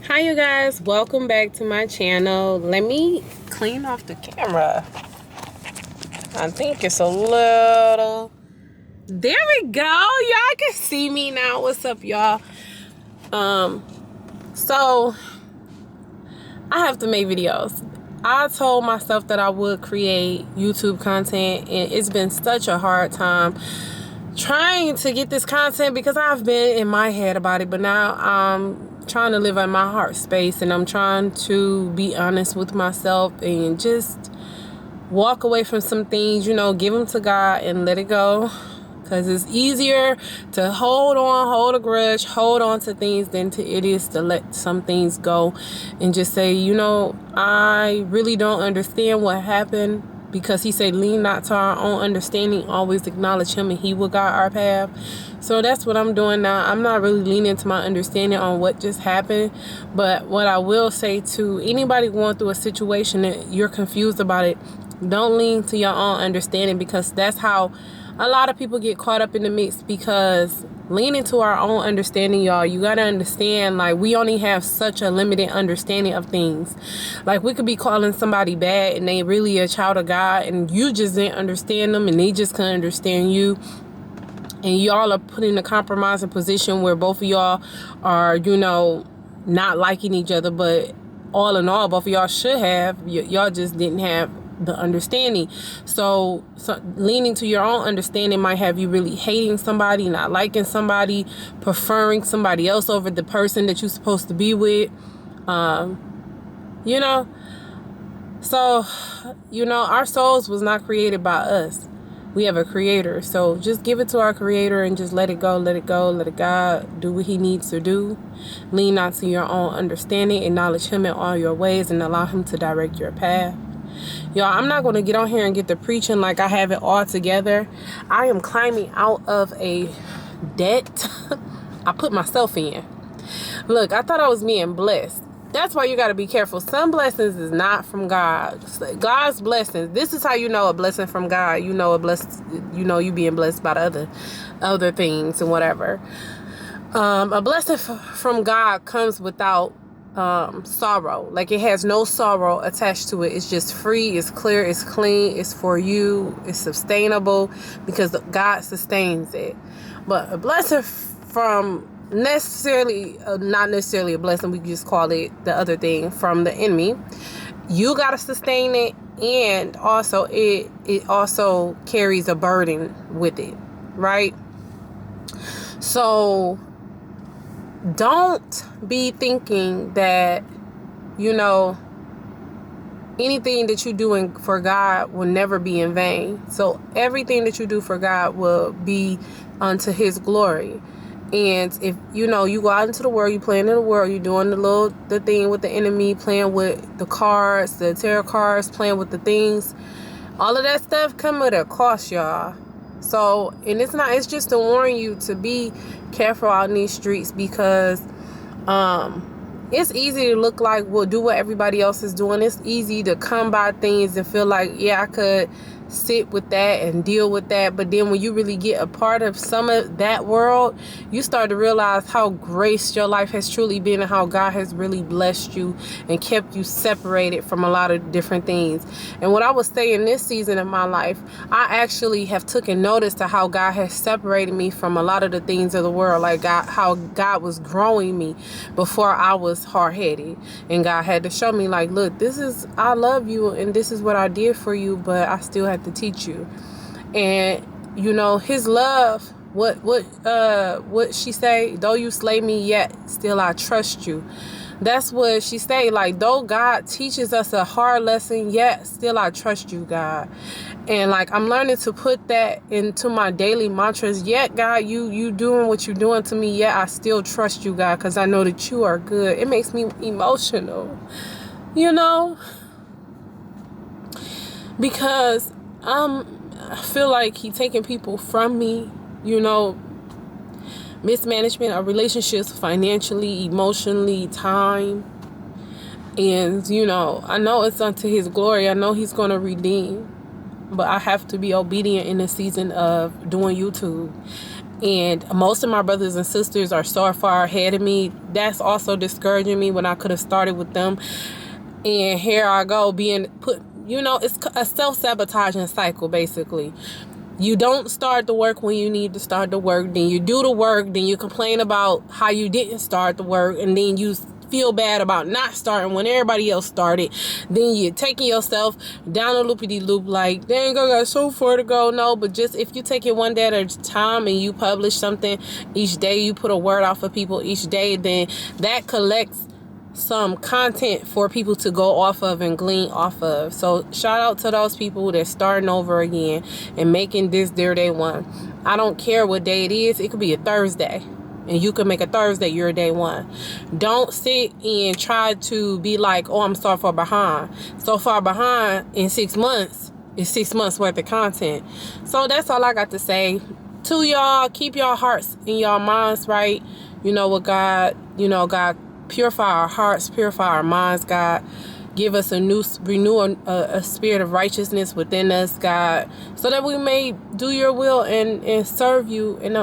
Hi you guys, welcome back to my channel. Let me clean off the camera. I think it's a little, there we go. Y'all can see me now. What's up, y'all? So I have to make videos. I told myself that I would create YouTube content, and it's been such a hard time trying to get this content because I've been in my head about it, but now I'm trying to live in my heart space, and I'm trying to be honest with myself and just walk away from some things, give them to God and let it go, because it's easier to hold a grudge, hold on to things than it is to let some things go and just say, I really don't understand what happened, because he said, lean not to our own understanding, always acknowledge him and he will guide our path. So that's what I'm doing now. I'm not really leaning to my understanding on what just happened, but what I will say to anybody going through a situation that you're confused about it, don't lean to your own understanding, because that's how a lot of people get caught up in the mix. Because leaning to our own understanding, y'all, you gotta understand, like, we only have such a limited understanding of things. Like, we could be calling somebody bad and they really a child of God, and you just didn't understand them and they just couldn't understand you, and y'all are put in a compromising position where both of y'all are, not liking each other. But all in all, both of y'all should have, y'all just didn't have the understanding. So leaning to your own understanding might have you really hating somebody, not liking somebody, preferring somebody else over the person that you're supposed to be with. So our souls was not created by us. We have a creator. So just give it to our creator and just let it go, let God do what he needs to do. Lean not to your own understanding, acknowledge him in all your ways, and allow him to direct your path. Y'all, I'm not going to get on here and get the preaching like I have it all together. I am climbing out of a debt I put myself in. Look, I thought I was being blessed. That's why you got to be careful. Some blessings is not from God. God's blessings. This is how you know a blessing from God. You know you being blessed by the other things and whatever. A blessing from God comes without sorrow. Like, it has no sorrow attached to it. It's just free, it's clear, it's clean, it's for you, it's sustainable, because God sustains it. But a blessing from not necessarily a blessing, we just call it the other thing, from the enemy, you gotta sustain it, and also it also carries a burden with it, right? So don't be thinking that anything that you're doing for God will never be in vain. So everything that you do for God will be unto his glory. And if you go out into the world, you playing in the world, you're doing the thing with the enemy, playing with the cards, the tarot cards, playing with the things, all of that stuff come with a cost, y'all. So, and it's just to warn you to be careful out in these streets, because it's easy to look like, well, do what everybody else is doing. It's easy to come by things and feel like, yeah, I could sit with that and deal with that. But then when you really get a part of some of that world, you start to realize how graced your life has truly been, and how God has really blessed you and kept you separated from a lot of different things. And what I would say in this season of my life, I actually have taken notice to how God has separated me from a lot of the things of the world. Like how God was growing me before I was hard-headed, and God had to show me, like, look, I love you, and this is what I did for you, but I still have to teach you. And his love, what she say, though you slay me, yet still I trust you. That's what she say. Like, though God teaches us a hard lesson, yet still I trust you, God. And like, I'm learning to put that into my daily mantras. Yet, God, you doing what you're doing to me, yet I still trust you, God, because I know that you are good. It makes me emotional, because I feel like he taking people from me, mismanagement of relationships, financially, emotionally, time. And I know it's unto his glory. I know he's going to redeem, but I have to be obedient in the season of doing YouTube. And most of my brothers and sisters are so far ahead of me. That's also discouraging me when I could have started with them. And here I go being put, it's a self-sabotaging cycle, basically. You don't start the work when you need to start the work. Then you do the work. Then you complain about how you didn't start the work. And then you feel bad about not starting when everybody else started. Then you're taking yourself down a loopity-loop like, dang, I got so far to go. No, but just if you take it one day at a time and you publish something each day, you put a word out for people each day, then that collects some content for people to go off of and glean off of. So shout out to those people that's starting over again and making this their day one. I don't care what day it is. It could be a Thursday, and you can make a Thursday your day one. Don't sit and try to be like, oh, I'm so far behind. So far behind in 6 months is 6 months worth of content. So that's all I got to say to y'all. Keep y'all hearts and y'all minds right. With God, God, purify our hearts, purify our minds, God. Give us renew a spirit of righteousness within us, God, so that we may do your will and serve you in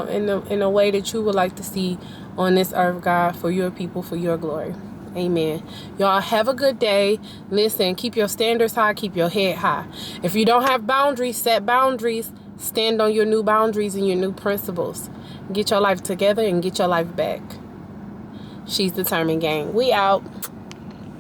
a way that you would like to see on this earth, God, for your people, for your glory. Amen. Y'all have a good day. Listen, keep your standards high, keep your head high. If you don't have boundaries, set boundaries. Stand on your new boundaries and your new principles. Get your life together and get your life back. She's Determined Gang. We out.